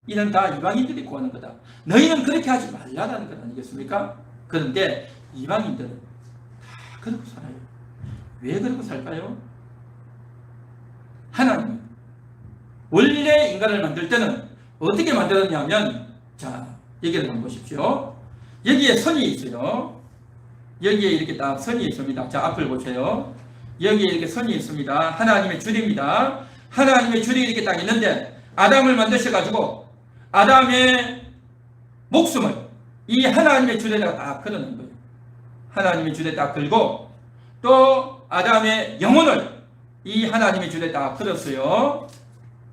이는 다 이방인들이 구하는 거다. 너희는 그렇게 하지 말라라는 것 아니겠습니까? 그런데 이방인들은 다 그러고 살아요. 왜 그러고 살까요? 하나님은 원래 인간을 만들 때는 어떻게 만들었냐면, 자, 여기를 한번 보십시오. 여기에 선이 있어요. 여기에 이렇게 딱 선이 있습니다. 자, 앞을 보세요. 여기에 이렇게 선이 있습니다. 하나님의 줄입니다. 하나님의 줄이 이렇게 딱 있는데, 아담을 만드셔가지고 아담의 목숨을 이 하나님의 줄에다가 딱 걸어놓은 거예요. 하나님의 줄에 딱 걸고, 또 아담의 영혼을 이 하나님의 줄에 딱 걸었어요.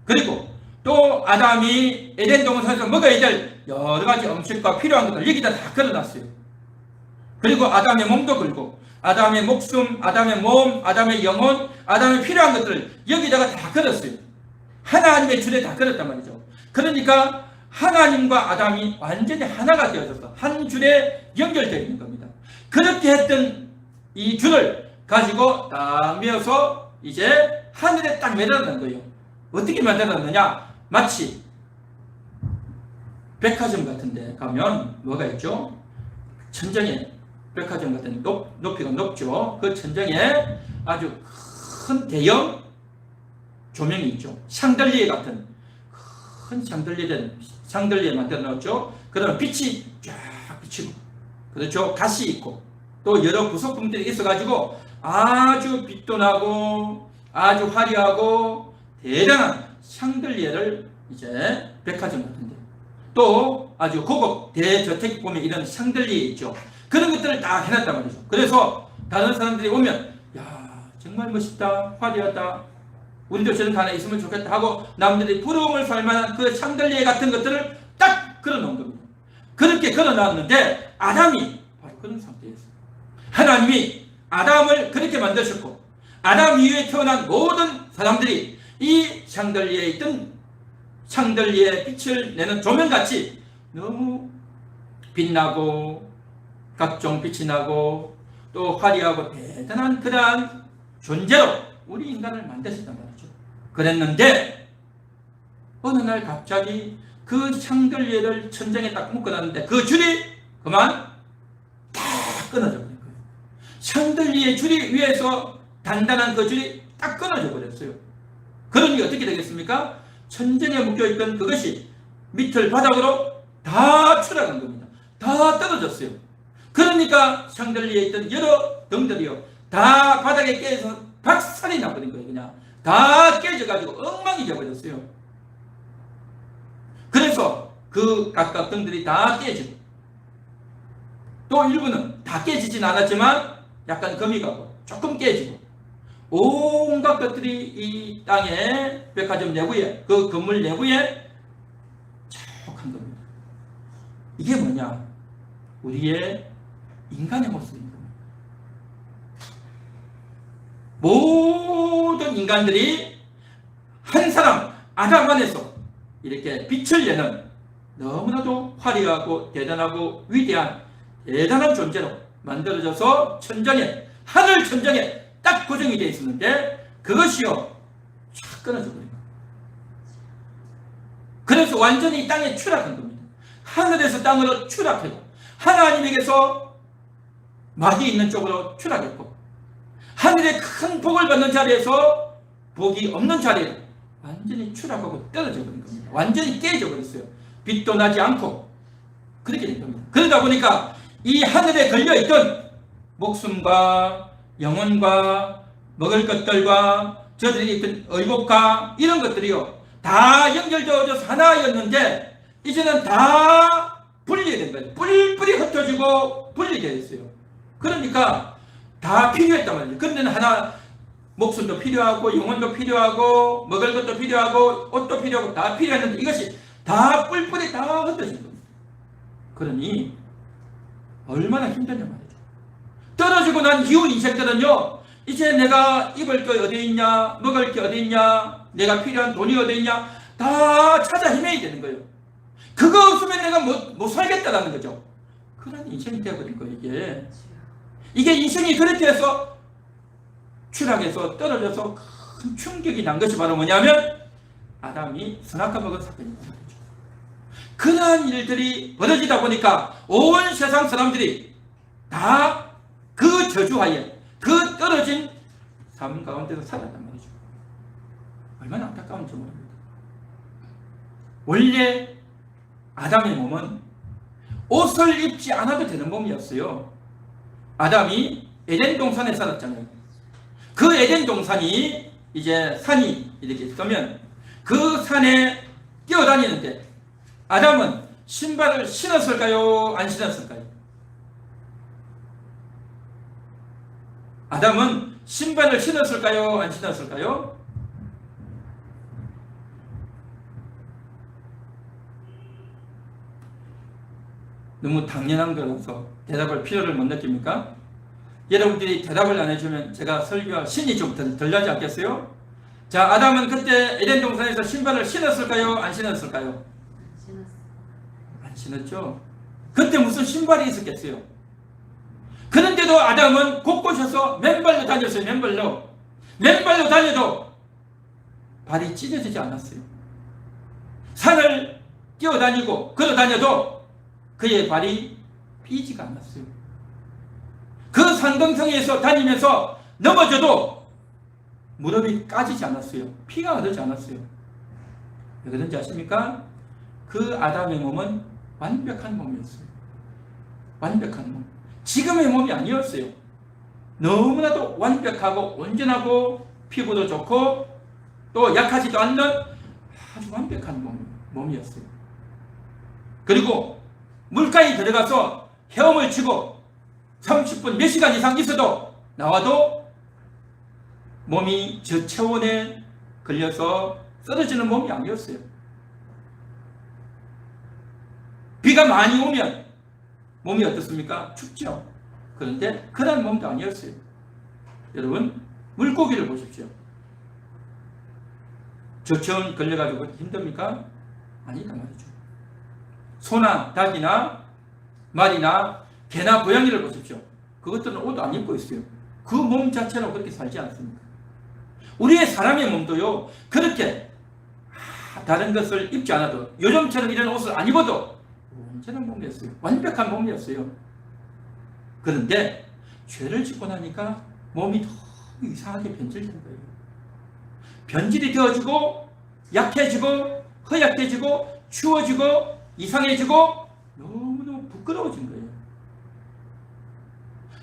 그리고 또 아담이 에덴 동산에서 먹어야 될 여러 가지 음식과 필요한 것들 여기다 다 걸어놨어요. 그리고 아담의 몸도 걸고, 아담의 목숨, 아담의 몸, 아담의 영혼, 아담의 필요한 것들을 여기다가 다 걸었어요. 하나님의 줄에 다 걸었단 말이죠. 그러니까 하나님과 아담이 완전히 하나가 되어져서 한 줄에 연결되어 있는 겁니다. 그렇게 했던 이 줄을 가지고 딱 메어서 이제 하늘에 딱 매달아놓은 거예요. 어떻게 만들었느냐? 마치 백화점 같은 데 가면 뭐가 있죠? 천정에, 백화점 같은 높이가 높죠. 그 천정에 아주 큰 대형 조명이 있죠. 샹들리에 같은 큰 샹들리에 만들어 놓았죠. 그러면 빛이 쫙 비치고, 그렇죠. 가시 있고, 또 여러 구성품들이 있어가지고 아주 빛도 나고 아주 화려하고 대단한 샹들리에를 이제 백화점 같은데, 또 아주 고급 대저택 보면 이런 샹들리에 있죠. 그런 것들을 다 해놨단 말이죠. 그래서 다른 사람들이 오면, 야, 정말 멋있다, 화려하다, 우리도 저런 거 하나 있으면 좋겠다 하고 남들이 부러움을 살 만한 그 샹들리에 같은 것들을 딱 걸어놓은 겁니다. 그렇게 걸어놨는데 아담이 바로 그런 상태였어요. 하나님이 아담을 그렇게 만드셨고, 아담 이후에 태어난 모든 사람들이 이 샹들리에 있던 샹들리에 빛을 내는 조명같이 너무 빛나고 각종 빛이 나고 또 화려하고 대단한 그러한 존재로 우리 인간을 만드셨단 말이죠. 그랬는데 어느 날 갑자기 그 샹들리에를 천장에 딱 묶어놨는데 그 줄이 그만 딱 끊어져 버린 거예요. 샹들리에 줄이 위에서 단단한 그 줄이 딱 끊어져 버렸어요. 그러니 어떻게 되겠습니까? 천장에 묶여있던 그것이 밑을 바닥으로 다 추락한 겁니다. 다 떨어졌어요. 그러니까 샹들리에 있던 여러 등들이요, 다 바닥에 깨져서 박살이 나버린 거예요. 그냥 다 깨져가지고 엉망이 되어버렸어요. 그래서 그 각각 등들이 다 깨지고, 또 일부는 다 깨지진 않았지만 약간 금이 가고 조금 깨지고, 온갖 것들이 이 땅의 백화점 내부에, 그 건물 내부에 자욱한 겁니다. 이게 뭐냐? 우리의 인간의 모습입니다. 모든 인간들이 한 사람 아담 안에서 이렇게 빛을 내는 너무나도 화려하고 대단하고 위대한 대단한 존재로 만들어져서 천장에, 하늘 천장에 딱 고정이 되어 있었는데 그것이요 쫙 끊어져 버린 거예요. 그래서 완전히 땅에 추락한 겁니다. 하늘에서 땅으로 추락하고 하나님에게서 막이 있는 쪽으로 추락했고, 하늘의 큰 복을 받는 자리에서 복이 없는 자리에 완전히 추락하고 떨어져 버린 겁니다. 완전히 깨져 버렸어요. 빛도 나지 않고 그렇게 된 겁니다. 그러다 보니까 이 하늘에 걸려있던 목숨과 영혼과 먹을 것들과 저들이 있던 의복과 이런 것들이요 다 연결되어져서 하나였는데 이제는 다 분리된 거예요. 뿔뿔이 흩어지고 분리되어 있어요. 그러니까 다 필요했단 말이에요. 그런데는 하나 목숨도 필요하고 영혼도 필요하고 먹을 것도 필요하고 옷도 필요하고 다 필요했는데 이것이 다 뿔뿔이 다 흩어진 겁니다. 그러니 얼마나 힘드냐 말이죠. 떨어지고 난 이후 인생들은요, 이제 내가 입을 게 어디 있냐, 먹을 게 어디 있냐, 내가 필요한 돈이 어디 있냐 다 찾아 헤매야 되는 거예요. 그거 없으면 내가 못 살겠다라는 거죠. 그런 인생이 되어버린 거예요. 이게 인생이 그렇게 해서 추락해서 떨어져서 큰 충격이 난 것이 바로 뭐냐면 아담이 선악과 먹은 사건입니다. 그러한 일들이 벌어지다 보니까 온 세상 사람들이 다 그 저주하에 그 떨어진 삶 가운데서 살았단 말이죠. 얼마나 안타까운지 모릅니다. 원래 아담의 몸은 옷을 입지 않아도 되는 몸이었어요. 아담이 에덴 동산에 살았잖아요. 그 에덴 동산이 이제 산이 이렇게 있으면 그 산에 뛰어다니는데 아담은 신발을 신었을까요? 안 신었을까요? 아담은 신발을 신었을까요? 안 신었을까요? 너무 당연한 거라서 대답할 필요를 못 느낍니까? 여러분들이 대답을 안 해주면 제가 설교할 신이 좀 덜 나지 않겠어요? 자, 아담은 그때 에덴 동산에서 신발을 신었을까요? 안 신었을까요? 안 신었죠? 그때 무슨 신발이 있었겠어요? 그런데도 아담은 곳곳에서 맨발로 다녔어요. 맨발로 다녀도 발이 찢어지지 않았어요. 산을 뛰어다니고 걸어다녀도 그의 발이 삐지가 않았어요. 그 산등성에서 다니면서 넘어져도 무릎이 까지지 않았어요. 피가 흐르지 않았어요. 왜 그런지 아십니까? 그 아담의 몸은 완벽한 몸이었어요. 완벽한 몸. 지금의 몸이 아니었어요. 너무나도 완벽하고 온전하고 피부도 좋고 또 약하지도 않는 아주 완벽한 몸이었어요. 그리고 물가에 들어가서 헤엄을 치고 30분 몇 시간 이상 있어도 나와도 몸이 저체온에 걸려서 쓰러지는 몸이 아니었어요. 비가 많이 오면 몸이 어떻습니까? 춥죠. 그런데 그런 몸도 아니었어요. 여러분, 물고기를 보십시오. 저체온 걸려가지고 힘듭니까? 아니다 말이죠. 소나 닭이나 말이나 개나 고양이를 보십시오. 그것들은 옷 안 입고 있어요. 그 몸 자체로 그렇게 살지 않습니다. 우리의 사람의 몸도요, 그렇게 다른 것을 입지 않아도 요즘처럼 이런 옷을 안 입어도 온전한 몸이었어요. 완벽한 몸이었어요. 그런데 죄를 짓고 나니까 몸이 너무 이상하게 변질된 거예요. 변질이 되어지고 약해지고 허약해지고 추워지고 이상해지고 너무너무 부끄러워진 거예요.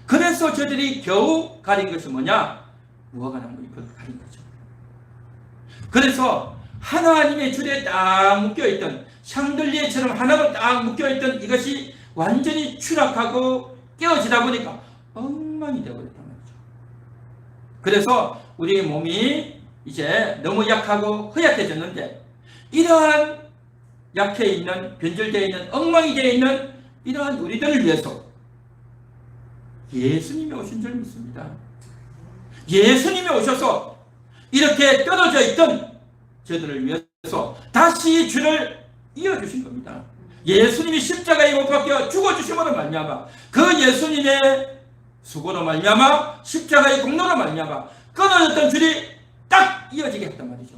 그래서 저들이 겨우 가린 것이 뭐냐? 무화과나무 잎을 가린 거죠. 그래서 하나님의 줄에 딱 묶여있던 샹들리에처럼 하나로 딱 묶여있던 이것이 완전히 추락하고 깨어지다 보니까 엉망이 되어버렸단 말이죠. 그래서 우리의 몸이 이제 너무 약하고 허약해졌는데 이러한 약해 있는, 변질되어 있는, 엉망이 되어 있는 이러한 우리들을 위해서 예수님이 오신 줄 믿습니다. 예수님이 오셔서 이렇게 떨어져 있던 저들을 위해서 다시 줄을 이어주신 겁니다. 예수님이 십자가에 못 박혀 죽어주심으로 말미암아 그 예수님의 수고로 말미암아 십자가의 공로로 말미암아 끊어졌던 줄이 딱 이어지게 했단 말이죠.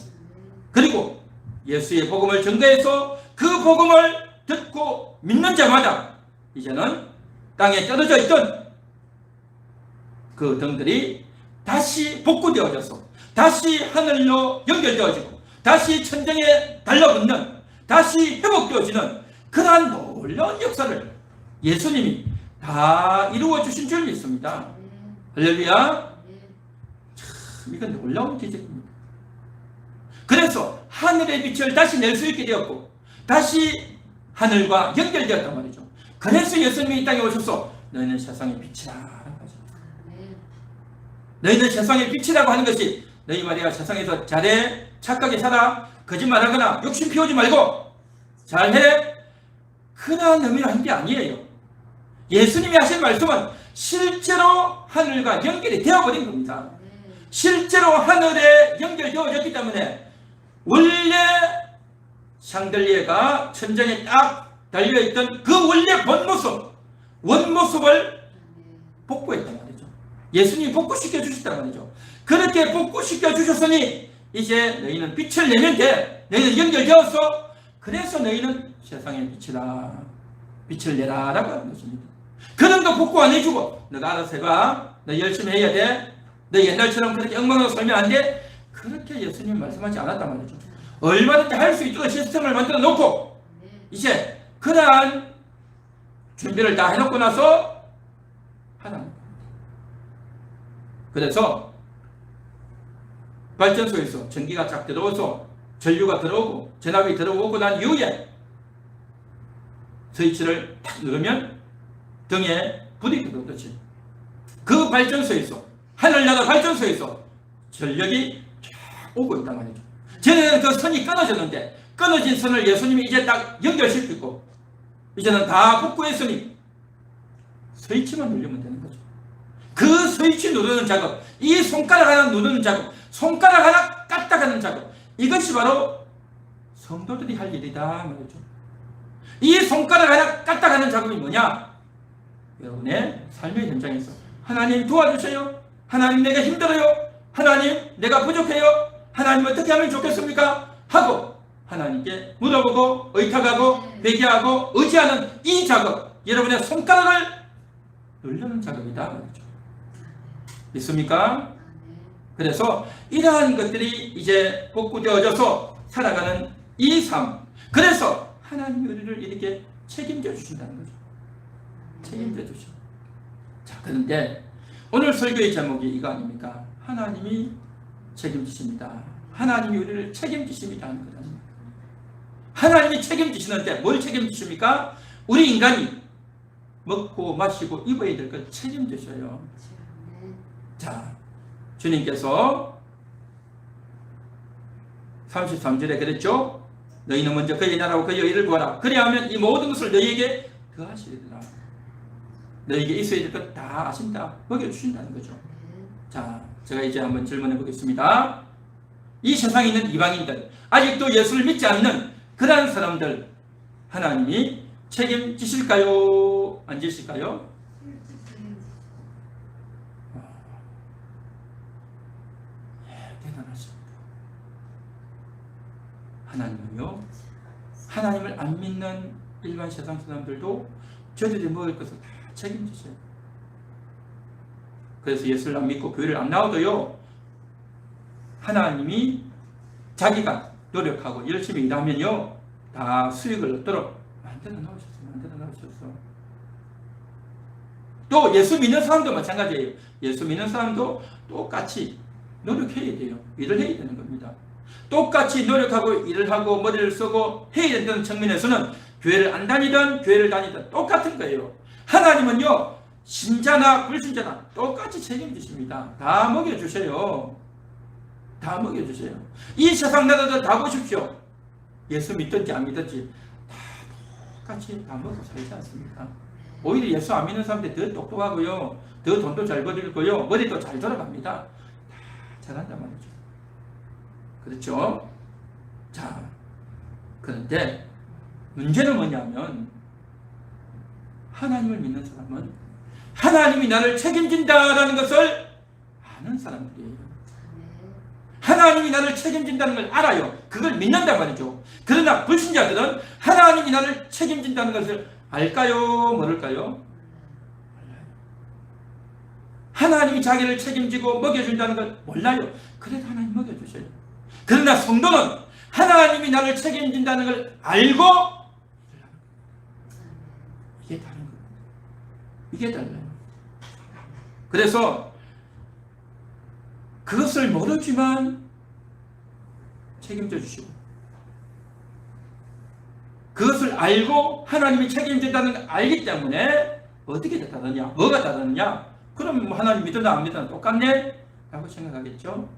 그리고 예수의 복음을 전가해서 그 복음을 듣고 믿는 자마다 이제는 땅에 떨어져 있던 그 등들이 다시 복구되어져서 다시 하늘로 연결되어지고 다시 천정에 달라붙는 다시 회복되어지는 그러한 놀라운 역사를 예수님이 다 이루어 주신 줄 믿습니다. 할렐루야. 참 이건 놀라운 기적입니다. 그래서 하늘의 빛을 다시 낼 수 있게 되었고 다시 하늘과 연결되었단 말이죠. 그래서 예수님이 이 땅에 오셔서 너희는 세상의 빛이라 하는 거죠. 너희는 세상의 빛이라고 하는 것이 너희 말이야 세상에서 잘해 착하게 살아 거짓말하거나 욕심 피우지 말고 잘해 그러한 의미로 한 게 아니에요. 예수님이 하신 말씀은 실제로 하늘과 연결이 되어버린 겁니다. 실제로 하늘에 연결되어졌기 때문에 원래 샹들리에가 천정에 딱 달려있던 그 원래 원모습을 복구했단 말이죠. 예수님이 복구시켜 주셨단 말이죠. 그렇게 복구시켜 주셨으니 이제 너희는 빛을 내면 돼. 너희는 연결되었어. 그래서 너희는 세상에 빛이라 빛을 내라 라고 하는 것입니다. 그런 거 복구 안 해주고 너가 알아서 해봐, 너 열심히 해야 돼, 너 옛날처럼 그렇게 엉망으로 살면 안 돼, 그렇게 예수님 말씀하지 않았단 말이죠. 얼마든지 할 수 있도록 시스템을 만들어 놓고 이제 그러한 준비를 다 해놓고 나서 하나님, 그래서 발전소에서 전기가 쫙 들어오서 전류가 들어오고 전압이 들어오고 난 이후에 스위치를 탁 누르면 등에 불이 들어오듯이 그 발전소에서, 하늘나라 발전소에서 전력이 쫙 오고 있단 말이죠. 전에는 그 선이 끊어졌는데 끊어진 선을 예수님이 이제 딱 연결시키고 이제는 다 복구했으니 스위치만 누르면 되는 거죠. 그 스위치 누르는 작업, 이 손가락 하나 누르는 작업, 손가락 하나 까딱하는 작업, 이것이 바로 성도들이 할 일이다 말이죠. 이 손가락 하나 까딱하는 작업이 뭐냐? 여러분의 삶의 현장에서 하나님 도와주세요, 하나님 내가 힘들어요, 하나님 내가 부족해요, 하나님 어떻게 하면 좋겠습니까? 하고 하나님께 물어보고 의탁하고 회개하고 의지하는 이 작업, 여러분의 손가락을 누르는 작업이다 말이죠. 믿습니까? 그래서 이러한 것들이 이제 복구되어져서 살아가는 이 삶, 그래서 하나님이 우리를 이렇게 책임져 주신다는 거죠. 책임져 주셔. 자, 그런데 오늘 설교의 제목이 이거 아닙니까? 하나님이 책임지십니다. 하나님이 우리를 책임지십니다 하는 것 아닙니까? 하나님이 책임지시는데 뭘 책임지십니까? 우리 인간이 먹고 마시고 입어야 될 걸 책임지셔요. 자, 주님께서 33절에 그랬죠? 너희는 먼저 그의 나라와 그의 의를 구하라. 그리하면 이 모든 것을 너희에게 더하시리라. 너희에게 있어야 될 것 다 아신다, 먹여주신다는 거죠. 자, 제가 이제 한번 질문해 보겠습니다. 이 세상에 있는 이방인들, 아직도 예수를 믿지 않는 그러한 사람들, 하나님이 책임지실까요? 안 지실까요? 대단하십니다. 하나님은요, 하나님을 안 믿는 일반 세상 사람들도 저들이 먹을 것을 다 책임지셔요. 그래서 예수를 안 믿고 교회를 안 나와도요, 하나님이 자기가 노력하고 열심히 일하면요 다 수익을 얻도록 만들어 놓으셨어. 또 예수 믿는 사람도 마찬가지예요. 예수 믿는 사람도 똑같이 노력해야 돼요. 일을 해야 되는 겁니다. 똑같이 노력하고 일을 하고 머리를 쓰고 해야 된다는 측면에서는 교회를 안 다니든 교회를 다니든 똑같은 거예요. 하나님은요, 신자나 불신자나 똑같이 책임지십니다. 다 먹여주세요. 다 먹여주세요. 이 세상 나라들 다 보십시오. 예수 믿든지 안 믿든지 다 똑같이 다 먹고 살지 않습니까? 오히려 예수 안 믿는 사람들이 더 똑똑하고요, 더 돈도 잘 벌고요, 머리도 잘 돌아갑니다. 다 잘한단 말이죠. 그렇죠? 자, 그런데 문제는 뭐냐면 하나님을 믿는 사람은 하나님이 나를 책임진다라는 것을 아는 사람들이에요. 하나님이 나를 책임진다는 걸 알아요. 그걸 믿는단 말이죠. 그러나 불신자들은 하나님이 나를 책임진다는 것을 알까요? 모를까요? 몰라요. 하나님이 자기를 책임지고 먹여준다는 걸 몰라요. 그래도 하나님 먹여주셔요. 그러나 성도는 하나님이 나를 책임진다는 걸 알고, 이게 다른 거예요. 이게 달라요. 그래서 그것을 모르지만 책임져 주시고, 그것을 알고 하나님이 책임진다는 걸 알기 때문에 어떻게 다르냐? 뭐가 다르느냐? 그럼 하나님 믿으나 안 믿으나 똑같네? 라고 생각하겠죠?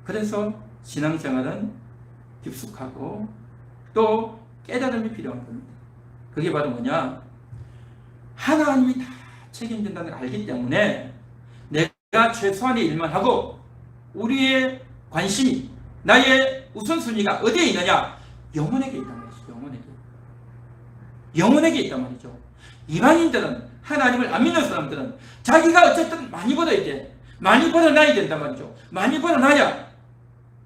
그래서 신앙생활은 깊숙하고 또 깨달음이 필요한 겁니다. 그게 바로 뭐냐? 하나님이 다 책임진다는 걸 알기 때문에 내가 최소한의 일만 하고 우리의 관심이, 나의 우선순위가 어디에 있느냐? 영혼에게 있단 말이죠. 영혼에게 있단 말이죠. 이방인들은, 하나님을 안 믿는 사람들은 자기가 어쨌든 많이 벌어야 돼. 많이 벌어놔야 된단 말이죠. 많이 벌어놔야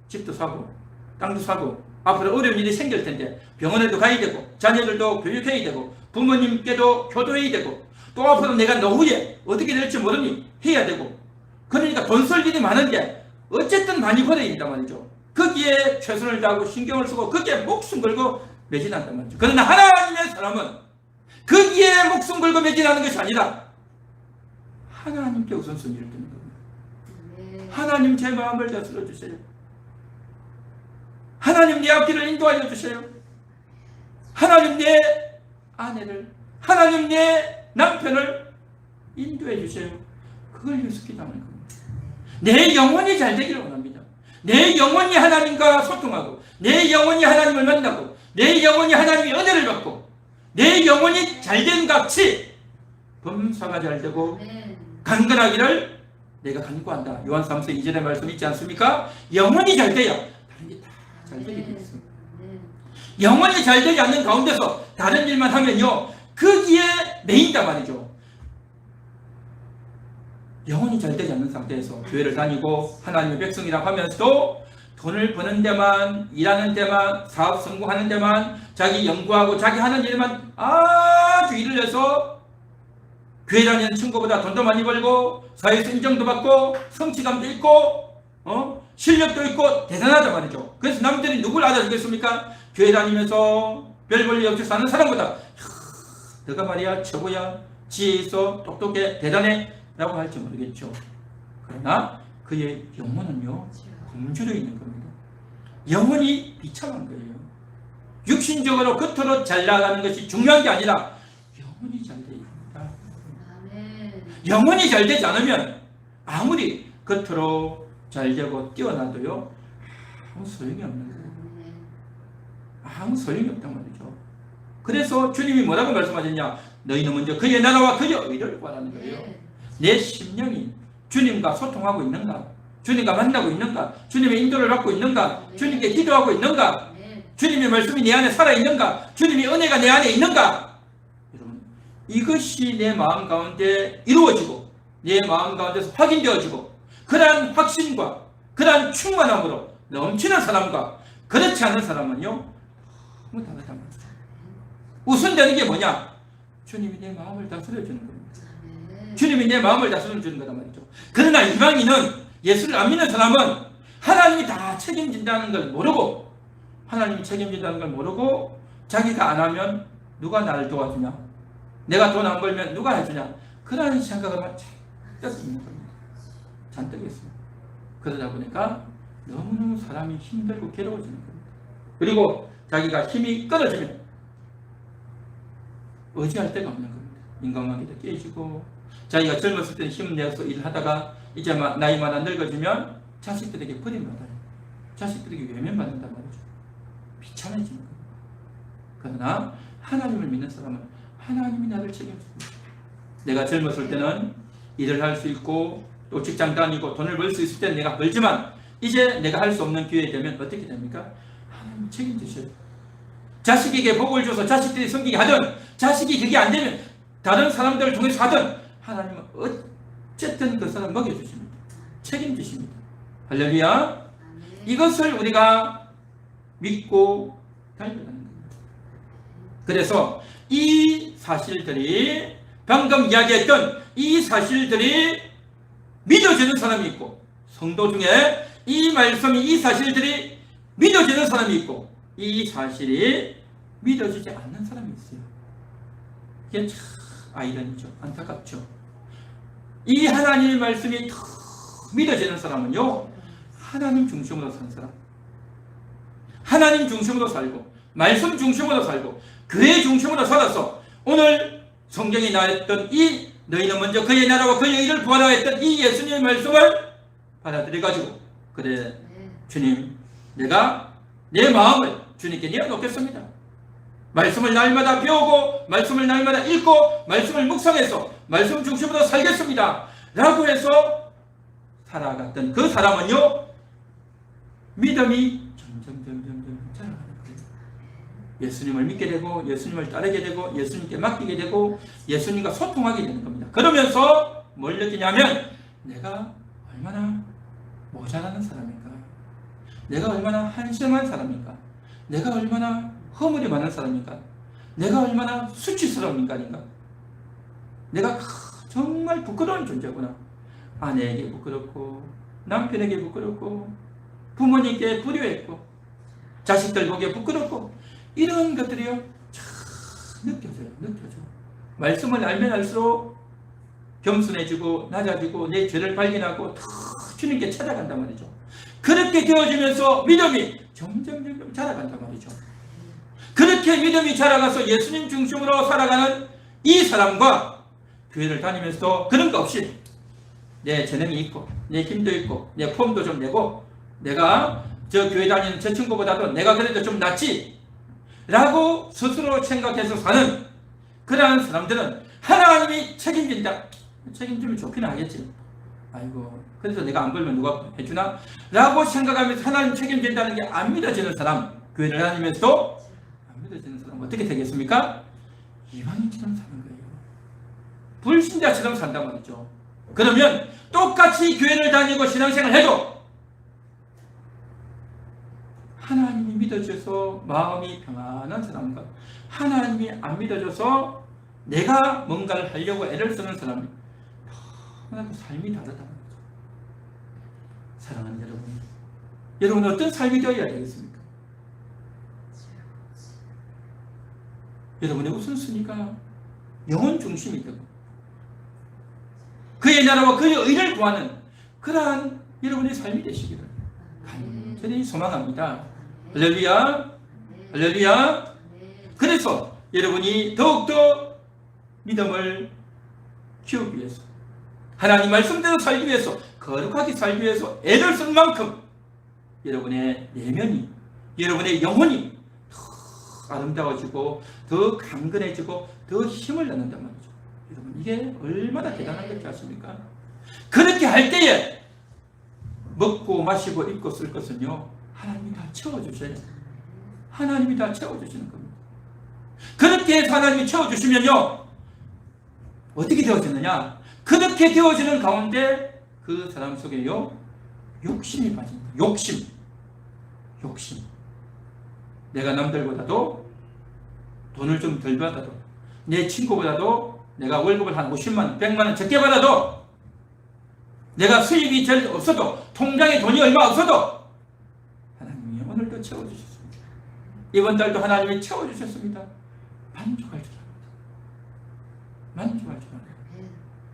집도 사고 땅도 사고 앞으로 어려운 일이 생길 텐데 병원에도 가야 되고 자녀들도 교육해야 되고 부모님께도 효도해야 되고 또 앞으로 내가 노후에 어떻게 될지 모르니 해야 되고 그러니까 돈 쓸 일이 많은데 어쨌든 많이 벌어야 된단 말이죠. 거기에 최선을 다하고 신경을 쓰고 거기에 목숨 걸고 매진한단 말이죠. 그러나 하나님의 사람은 거기에 목숨 걸고 매진하는 것이 아니라 하나님께 우선순위를 두는 겁니다. 하나님 제 마음을 다스려 주세요. 하나님 내 앞길을 인도하여 주세요. 하나님 내 아내를, 하나님 내 남편을 인도해 주세요. 그걸 위해서 기도하는 겁니다. 내 영혼이 잘 되기를 원합니다. 내 영혼이 하나님과 소통하고 내 영혼이 하나님을 만나고 내 영혼이 하나님의 은혜를 받고 내 영혼이 잘된 같이 범사가 잘 되고 강건하기를 내가 간구한다. 요한 3서 2절의 말씀 있지 않습니까? 영혼이 잘 돼야 다른 게 다 잘 되게 되어 있습니다. 영혼이 잘 되지 않는 가운데서 다른 일만 하면요 거기에 매인단 말이죠. 영혼이 잘 되지 않는 상태에서 교회를 다니고 하나님의 백성이라고 하면서도 돈을 버는 데만, 일하는 데만, 사업 성공하는 데만, 자기 연구하고 자기 하는 일만 아주 일을 해서 교회 다니는 친구보다 돈도 많이 벌고 사회에서 인정도 받고 성취감도 있고 실력도 있고 대단하단 말이죠. 그래서 남들이 누굴 알아주겠습니까? 교회 다니면서 별 볼 일 없이 사는 사람보다 너가 말이야 최고야, 지혜 있어, 똑똑해, 대단해 라고 할지 모르겠죠. 그러나 그의 영혼은요 굶주려 있는 겁니다. 영혼이 비참한 거예요. 육신적으로 겉으로 잘 나가는 것이 중요한 게 아니라 영혼이 잘 되어야 됩니다. 영혼이 잘 되지 않으면 아무리 겉으로 잘 되고 뛰어나도요 아무 소용이 없는 거예요. 아무 소용이 없단 말이죠. 그래서 주님이 뭐라고 말씀하셨냐? 너희는 먼저 그의 나라와 그의 의를 구하라는 거예요. 내 심령이 주님과 소통하고 있는가? 주님과 만나고 있는가? 주님의 인도를 받고 있는가? 주님께 기도하고 있는가? 주님의 말씀이 내 안에 살아있는가? 주님의 은혜가 내 안에 있는가? 여러분, 이것이 내 마음 가운데 이루어지고 내 마음 가운데서 확인되어지고 그러한 확신과 그러한 충만함으로 넘치는 사람과 그렇지 않은 사람은요 너무 다르단 말이죠. 우선되는 게 뭐냐? 주님이 내 마음을 다스려주는 겁니다. 주님이 내 마음을 다스려주는 거란 말이죠. 그러나 이방인은 예수를 안 믿는 사람은 하나님이 다 책임진다는 걸 모르고 하나님이 책임진다는 걸 모르고 자기가 안 하면 누가 나를 도와주냐? 내가 돈 안 벌면 누가 해주냐? 그런 생각을 잔뜩 있는 겁니다. 잔뜩 있습니다. 그러다 보니까 너무너무 사람이 힘들고 괴로워지는 겁니다. 그리고 자기가 힘이 끊어지면 의지할 데가 없는 겁니다. 인간관계도 깨지고 자기가 젊었을 때는 힘을 내서 일을 하다가 이제 나이만 늙어지면 자식들에게 버림받아요. 자식들에게 외면받는단 말이죠. 비참해지는 겁니다. 그러나 하나님을 믿는 사람은 하나님이 나를 책임집니다. 내가 젊었을 때는 일을 할 수 있고 또 직장 다니고 돈을 벌 수 있을 때는 내가 벌지만 이제 내가 할 수 없는 기회가 되면 어떻게 됩니까? 하나님이 책임지셔요. 자식에게 복을 줘서 자식들이 섬기게 하든 자식이 그게 안 되면 다른 사람들을 통해서 하든 하나님은 어쨌든 그 사람 먹여주십니다. 책임지십니다. 할렐루야. 이것을 우리가 믿고 달려가는 겁니다. 그래서 이 사실들이 방금 이야기했던 이 사실들이 믿어지는 사람이 있고 성도 중에 이 말씀이 이 사실들이 믿어지는 사람이 있고 이 사실이 믿어지지 않는 사람이 있어요. 이게 참 아이러니죠. 안타깝죠. 이 하나님의 말씀이 믿어지는 사람은요 하나님 중심으로 사는 사람, 하나님 중심으로 살고 말씀 중심으로 살고 교회 중심으로 살아서 오늘 성경에 나왔던 이 너희는 먼저 그의 나라와 그의 일을 구하라 했던 이 예수님의 말씀을 받아들여가지고 그래 주님 내가 내 마음을 주님께 내어놓겠습니다. 말씀을 날마다 배우고 말씀을 날마다 읽고 말씀을 묵상해서 말씀 중심으로 살겠습니다 라고 해서 살아갔던 그 사람은요 믿음이 점점 자라가는 거예요. 예수님을 믿게 되고 예수님을 따르게 되고 예수님께 맡기게 되고 예수님과 소통하게 되는 겁니다. 그러면서 뭘 느끼냐면 내가 얼마나 모자라는 사람인가, 내가 얼마나 한심한 사람인가, 내가 얼마나 허물이 많은 사람인가? 내가 얼마나 수치스러운 인간인가? 내가 정말 부끄러운 존재구나. 아내에게 부끄럽고, 남편에게 부끄럽고, 부모님께 불효했고, 자식들 보기에 부끄럽고, 이런 것들이요, 참 느껴져요. 말씀을 알면 알수록 겸손해지고, 낮아지고, 내 죄를 발견하고, 더 주님께 찾아간단 말이죠. 그렇게 되어지면서 믿음이 점점 자라간단 말이죠. 그렇게 믿음이 자라가서 예수님 중심으로 살아가는 이 사람과 교회를 다니면서 그런 거 없이 내 재능이 있고 내 힘도 있고 내 폼도 좀 내고 내가 저 교회 다니는 저 친구보다도 내가 그래도 좀 낫지 라고 스스로 생각해서 사는 그러한 사람들은 하나님이 책임진다. 책임지면 좋긴 하겠지. 아이고 그래서 내가 안 벌면 누가 해주나? 라고 생각하면서 하나님 책임진다는 게 안 믿어지는 사람, 교회를 다니면서도 안 믿어지는 사람 어떻게 되겠습니까? 이방인처럼 사는 거예요. 불신자처럼 산단 말이죠. 그러면 똑같이 교회를 다니고 신앙생활을 해도 하나님이 믿어져서 마음이 평안한 사람과 하나님이 안 믿어져서 내가 뭔가를 하려고 애를 쓰는 사람이 하나도 삶이 다르다는 거죠. 사랑하는 여러분, 여러분은 어떤 삶이 되어야 되겠습니까? 여러분의 우선순위가 영혼 중심이 되고 그의 나라와 그의 의를 구하는 그러한 여러분의 삶이 되시기를 간절히 소망합니다. 할렐루야, 할렐루야. 그래서 여러분이 더욱더 믿음을 키우기 위해서 하나님 말씀대로 살기 위해서 거룩하게 살기 위해서 애를 쓴 만큼 여러분의 내면이 여러분의 영혼이 더 아름다워지고 더 강건해지고 더 힘을 내는단 말이죠. 여러분 이게 얼마나 대단한 것인지 아십니까? 그렇게 할 때에 먹고 마시고 입고 쓸 것은요 하나님이 다 채워주셔요. 하나님이 다 채워주시는 겁니다. 그렇게 해서 하나님이 채워주시면요 어떻게 되어지느냐? 그렇게 되어지는 가운데 그 사람 속에요 욕심이 빠집니다. 욕심. 내가 남들보다도 돈을 좀 덜 받아도 내 친구보다도 내가 월급을 한 50만 원, 100만 원 적게 받아도 내가 수입이 잘 없어도 통장에 돈이 얼마 없어도 하나님이 오늘도 채워주셨습니다. 이번 달도 하나님이 채워주셨습니다. 만족할 줄 압니다.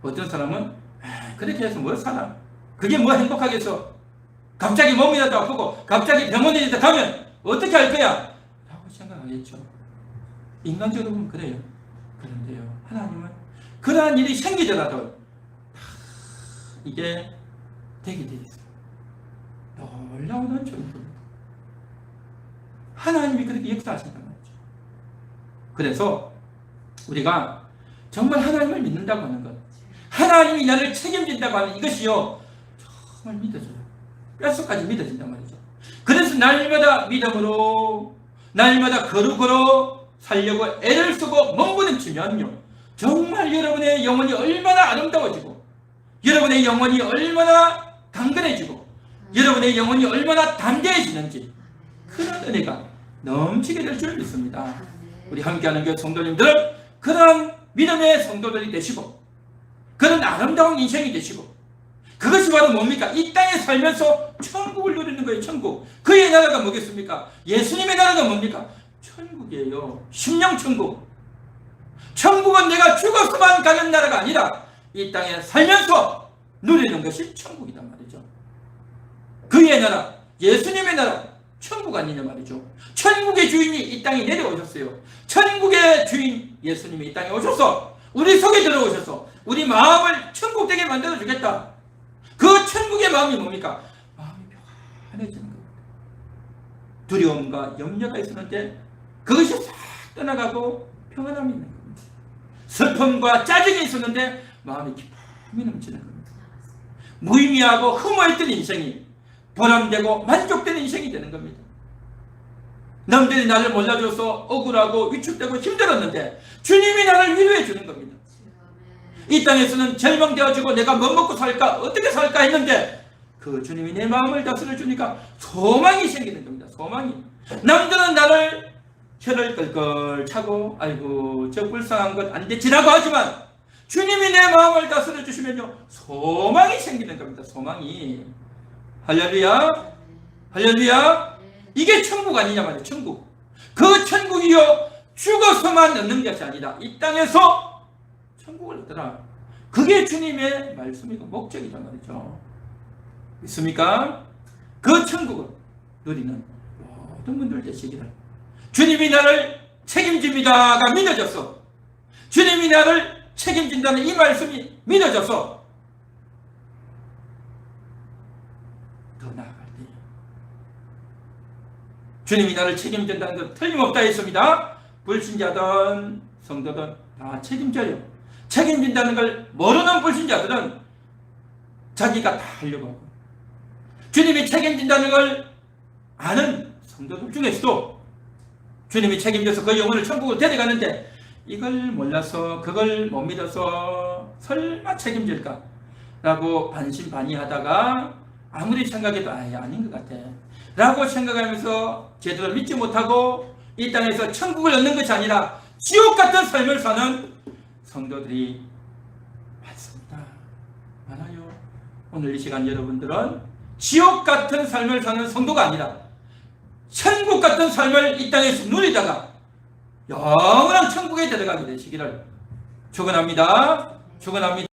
어떤 사람은 그렇게 해서 뭘 사나? 그게 뭐 행복하겠어? 갑자기 몸이라도 아프고 갑자기 병원에 가면 어떻게 할 거야? 라고 생각하겠죠. 인간적으로 보면 그래요. 그런데요 하나님은 그러한 일이 생기더라도 이게 되게 돼 있어요. 놀라운 은총입니다. 하나님이 그렇게 역사하신단 말이죠. 그래서 우리가 정말 하나님을 믿는다고 하는 것, 하나님이 나를 책임진다고 하는 이것이요 정말 믿어져요. 뼛속까지 믿어진단 말이죠. 그래서 날마다 믿음으로 날마다 거룩으로 살려고 애를 쓰고 몸부림치면요 정말 여러분의 영혼이 얼마나 아름다워지고 여러분의 영혼이 얼마나 강건해지고 여러분의 영혼이 얼마나 담대해지는지 그런 은혜가 넘치게 될 줄 믿습니다. 우리 함께하는 교회 성도님들은 그런 믿음의 성도들이 되시고 그런 아름다운 인생이 되시고 그것이 바로 뭡니까? 이 땅에 살면서 천국을 누리는 거예요. 천국. 그의 나라가 뭐겠습니까? 예수님의 나라가 뭡니까? 천국이에요. 심령천국. 천국은 내가 죽어서만 가는 나라가 아니라 이 땅에 살면서 누리는 것이 천국이란 말이죠. 그의 나라, 예수님의 나라, 천국 아니냐 말이죠. 천국의 주인이 이 땅에 내려오셨어요. 천국의 주인 예수님이 이 땅에 오셔서 우리 속에 들어오셔서 우리 마음을 천국 되게 만들어 주겠다. 그 천국의 마음이 뭡니까? 마음이 평안해지는 겁니다. 두려움과 염려가 있었는데 그것이 싹 떠나가고 평안함이 있는 겁니다. 슬픔과 짜증이 있었는데 마음이 기쁨이 넘치는 겁니다. 무의미하고 허무했던 인생이 보람되고 만족되는 인생이 되는 겁니다. 남들이 나를 몰라줘서 억울하고 위축되고 힘들었는데 주님이 나를 위로해 주는 겁니다. 이 땅에서는 절망되어지고 내가 뭐 먹고 살까 어떻게 살까 했는데 그 주님이 내 마음을 다스려 주니까 소망이 생기는 겁니다. 소망이. 남들은 나를 혀를 끌끌 차고 아이고 저 불쌍한 것 안 되지라고 하지만 주님이 내 마음을 다스려 주시면요 소망이 생기는 겁니다. 소망이. 할렐루야, 할렐루야. 이게 천국 아니냐 말이에요. 천국. 그 천국이요 죽어서만 얻는 것이 아니라 이 땅에서 천국을 얻더라. 그게 주님의 말씀이고 목적이란 말이죠. 있습니까? 그 천국을 누리는 모든 분들 되시기를. 주님이 나를 책임집니다가 믿어졌어. 주님이 나를 책임진다는 이 말씀이 믿어져서 더 나아갈 때 주님이 나를 책임진다는 것 틀림없다 했습니다. 불신자든 성도든 다 책임져요. 책임진다는 걸 모르는 불신자들은 자기가 다 하려고 하고, 주님이 책임진다는 걸 아는 성도들 중에서도 주님이 책임져서 그 영혼을 천국으로 데려가는데 이걸 몰라서 그걸 못 믿어서 설마 책임질까? 라고 반신반의하다가 아무리 생각해도 아닌 것 같아 라고 생각하면서 제대로 믿지 못하고 이 땅에서 천국을 얻는 것이 아니라 지옥 같은 삶을 사는 성도들이 많습니다. 많아요. 오늘 이 시간 여러분들은 지옥 같은 삶을 사는 성도가 아니라 천국 같은 삶을 이 땅에서 누리다가 영원한 천국에 들어가게 되시기를 축원합니다. 축원합니다.